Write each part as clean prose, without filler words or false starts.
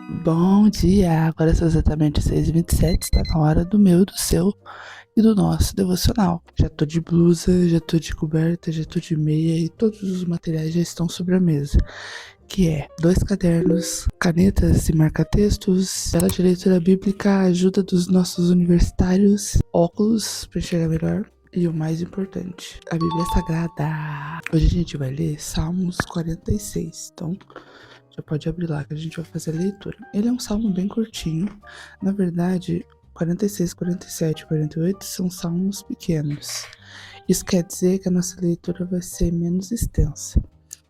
Bom dia, agora são exatamente 6h27, está na hora do meu, do seu e do nosso devocional. Já tô de blusa, já tô de coberta, já tô de meia e todos os materiais já estão sobre a mesa. Que é 2 cadernos, canetas e marca-textos, tela de leitura bíblica, ajuda dos nossos universitários, óculos para enxergar melhor. E o mais importante, a Bíblia Sagrada. Hoje a gente vai ler Salmos 46, então já pode abrir lá que a gente vai fazer a leitura. Ele é um salmo bem curtinho, na verdade 46, 47 e 48 são salmos pequenos. Isso quer dizer que a nossa leitura vai ser menos extensa.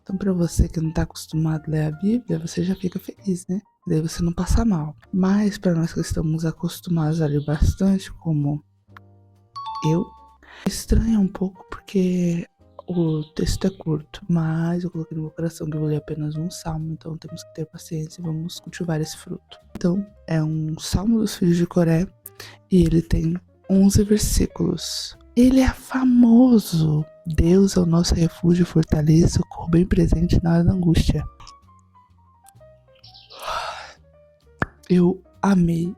Então, para você que não está acostumado a ler a Bíblia, você já fica feliz, né? Daí você não passa mal. Mas para nós que estamos acostumados a ler bastante, como eu, estranha um pouco porque o texto é curto, mas eu coloquei no meu coração que eu vou ler apenas um salmo, então temos que ter paciência e vamos cultivar esse fruto. Então, é um salmo dos filhos de Coré e ele tem 11 versículos. Ele é famoso. Deus é o nosso refúgio e fortaleza, socorro bem presente na hora da angústia. Eu amei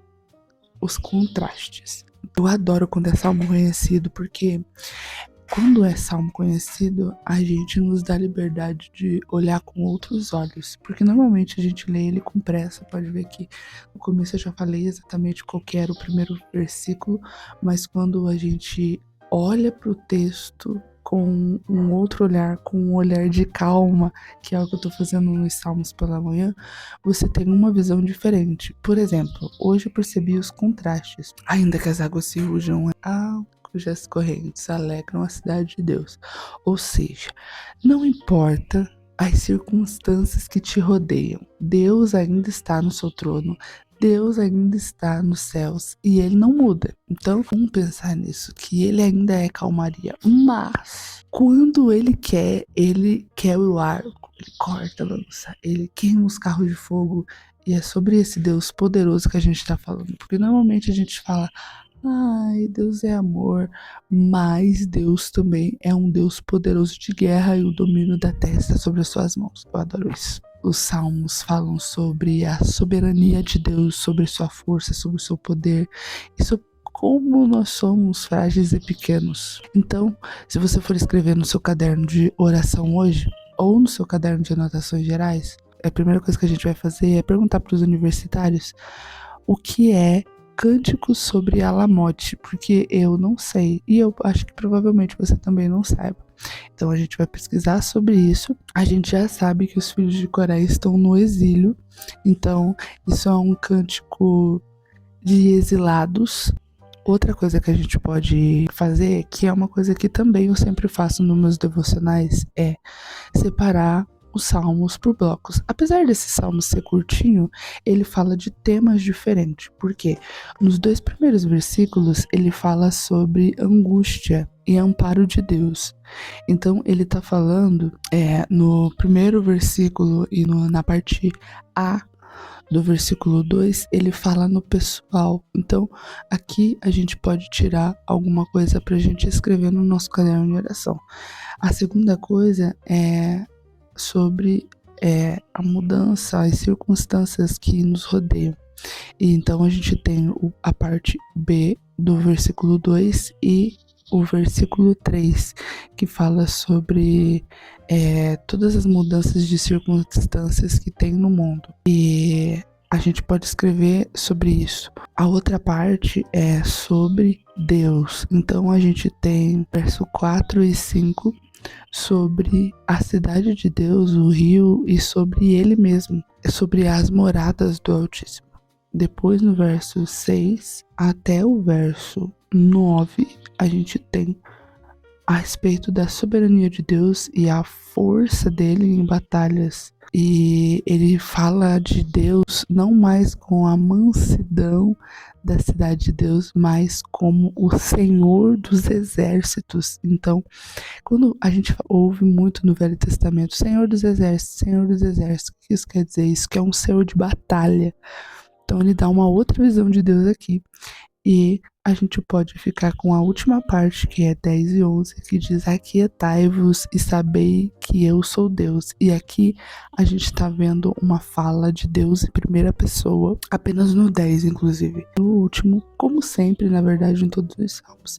os contrastes. Eu adoro quando é salmo conhecido, porque quando é salmo conhecido, a gente nos dá liberdade de olhar com outros olhos. Porque normalmente a gente lê ele com pressa. Pode ver que no começo eu já falei exatamente qual que era o primeiro versículo, mas quando a gente olha para o texto com um outro olhar, com um olhar de calma, que é o que eu tô fazendo nos salmos pela manhã, você tem uma visão diferente. Por exemplo, hoje eu percebi os contrastes. Ainda que as águas se rujam cujas correntes alegram a cidade de Deus. Ou seja, não importa as circunstâncias que te rodeiam, Deus ainda está no seu trono, Deus ainda está nos céus e ele não muda. Então, vamos pensar nisso, que ele ainda é calmaria. Mas, quando ele quebra o arco, ele corta a lança, ele queima os carros de fogo. E é sobre esse Deus poderoso que a gente está falando. Porque normalmente a gente fala, ai, Deus é amor, mas Deus também é um Deus poderoso de guerra e o domínio da terra está sobre as suas mãos. Eu adoro isso. Os salmos falam sobre a soberania de Deus, sobre sua força, sobre o seu poder e sobre como nós somos frágeis e pequenos. Então, se você for escrever no seu caderno de oração hoje, ou no seu caderno de anotações gerais, a primeira coisa que a gente vai fazer é perguntar para os universitários o que é cântico sobre Alamote, porque eu não sei, e eu acho que provavelmente você também não saiba. Então a gente vai pesquisar sobre isso. A gente já sabe que os filhos de Coré estão no exílio, então isso é um cântico de exilados. Outra coisa que a gente pode fazer, que é uma coisa que também eu sempre faço nos meus devocionais, é separar os salmos por blocos. Apesar desse salmo ser curtinho, ele fala de temas diferentes. Porque nos 2 primeiros versículos ele fala sobre angústia e amparo de Deus. Então ele está falando no primeiro versículo e na parte A do versículo 2, ele fala no pessoal. Então, aqui a gente pode tirar alguma coisa para a gente escrever no nosso caderno de oração. A segunda coisa é sobre a mudança, as circunstâncias que nos rodeiam. E então a gente tem a parte B do versículo 2 e o versículo 3, que fala sobre todas as mudanças de circunstâncias que tem no mundo. E a gente pode escrever sobre isso. A outra parte é sobre Deus. Então a gente tem verso 4 e 5 sobre a cidade de Deus, o rio, e sobre ele mesmo, sobre as moradas do Altíssimo. Depois, no verso 6 até o verso 9, a gente tem a respeito da soberania de Deus e a força dele em batalhas. E ele fala de Deus não mais com a mansidão da cidade de Deus, mas como o Senhor dos exércitos. Então, quando a gente ouve muito no Velho Testamento, Senhor dos exércitos, o que isso quer dizer? Isso que é um Senhor de batalha. Então ele dá uma outra visão de Deus aqui. E a gente pode ficar com a última parte, que é 10 e 11, que diz: aquietai-vos e sabei que eu sou Deus. E aqui a gente está vendo uma fala de Deus em primeira pessoa, apenas no 10, inclusive. No último, como sempre, na verdade, em todos os salmos,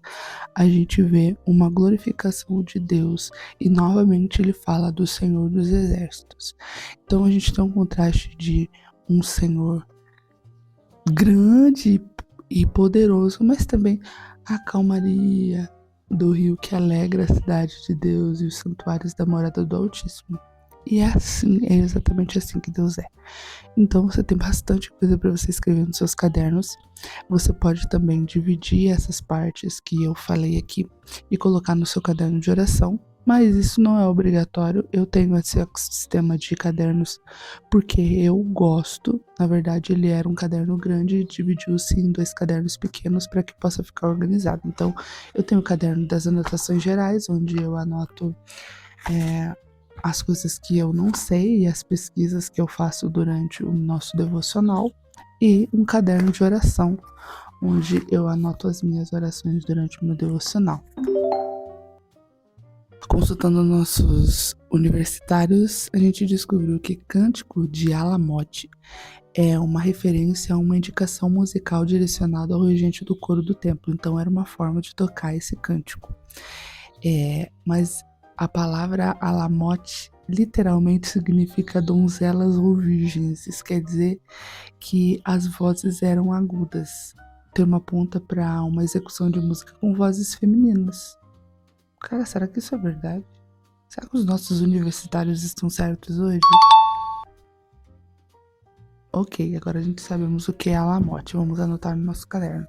a gente vê uma glorificação de Deus e novamente ele fala do Senhor dos Exércitos. Então a gente tem um contraste de um Senhor grande e poderoso, mas também a calmaria do rio que alegra a cidade de Deus e os santuários da morada do Altíssimo. E é assim, é exatamente assim que Deus é. Então você tem bastante coisa para você escrever nos seus cadernos. Você pode também dividir essas partes que eu falei aqui e colocar no seu caderno de oração. Mas isso não é obrigatório. Eu tenho esse sistema de cadernos porque eu gosto. Na verdade, ele era um caderno grande e dividiu-se em 2 cadernos pequenos para que possa ficar organizado. Então, eu tenho o caderno das anotações gerais, onde eu anoto as coisas que eu não sei e as pesquisas que eu faço durante o nosso devocional, e um caderno de oração, onde eu anoto as minhas orações durante o meu devocional. Consultando nossos universitários, a gente descobriu que Cântico de Alamote é uma referência a uma indicação musical direcionada ao regente do coro do templo. Então era uma forma de tocar esse cântico. Mas a palavra Alamote literalmente significa donzelas ou virgens. Isso quer dizer que as vozes eram agudas. Tem uma ponta para uma execução de música com vozes femininas. Cara, será que isso é verdade? Será que os nossos universitários estão certos hoje? Ok, agora a gente sabemos o que é Alamote. Vamos anotar no nosso caderno.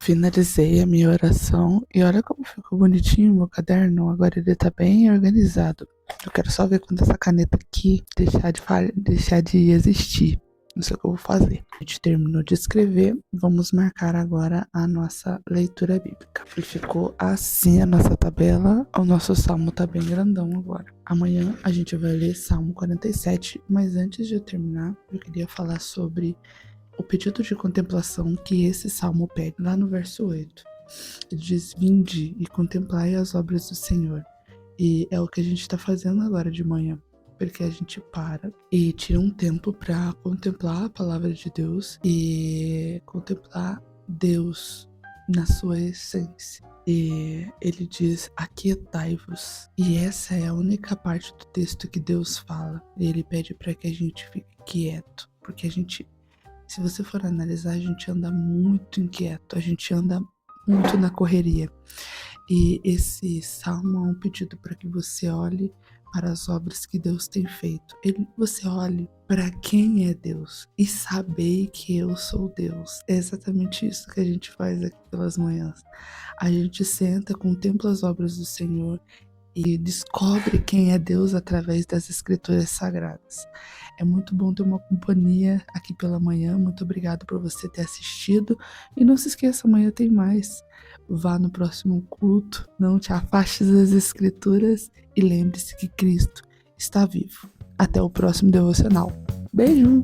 Finalizei a minha oração e olha como ficou bonitinho o meu caderno. Agora ele tá bem organizado. Eu quero só ver quando essa caneta aqui deixar de existir. Não sei o que eu vou fazer. A gente terminou de escrever. Vamos marcar agora a nossa leitura bíblica. E ficou assim a nossa tabela. O nosso salmo tá bem grandão agora. Amanhã a gente vai ler Salmo 47. Mas antes de eu terminar, eu queria falar sobre o pedido de contemplação que esse salmo pede. Lá no verso 8. Ele diz: vinde e contemplai as obras do Senhor. E é o que a gente está fazendo agora de manhã, porque a gente para e tira um tempo para contemplar a palavra de Deus e contemplar Deus na sua essência. E ele diz: aquietai-vos. E essa é a única parte do texto que Deus fala. Ele pede para que a gente fique quieto, porque a gente, se você for analisar, a gente anda muito inquieto, a gente anda muito na correria. E esse salmo é um pedido para que você olhe para as obras que Deus tem feito. Você olhe para quem é Deus e sabei que eu sou Deus. É exatamente isso que a gente faz aqui pelas manhãs. A gente senta, contempla as obras do Senhor e descobre quem é Deus através das escrituras sagradas. É muito bom ter uma companhia aqui pela manhã. Muito obrigado por você ter assistido. E não se esqueça, amanhã tem mais. Vá no próximo culto, não te afastes das escrituras e lembre-se que Cristo está vivo. Até o próximo devocional. Beijo!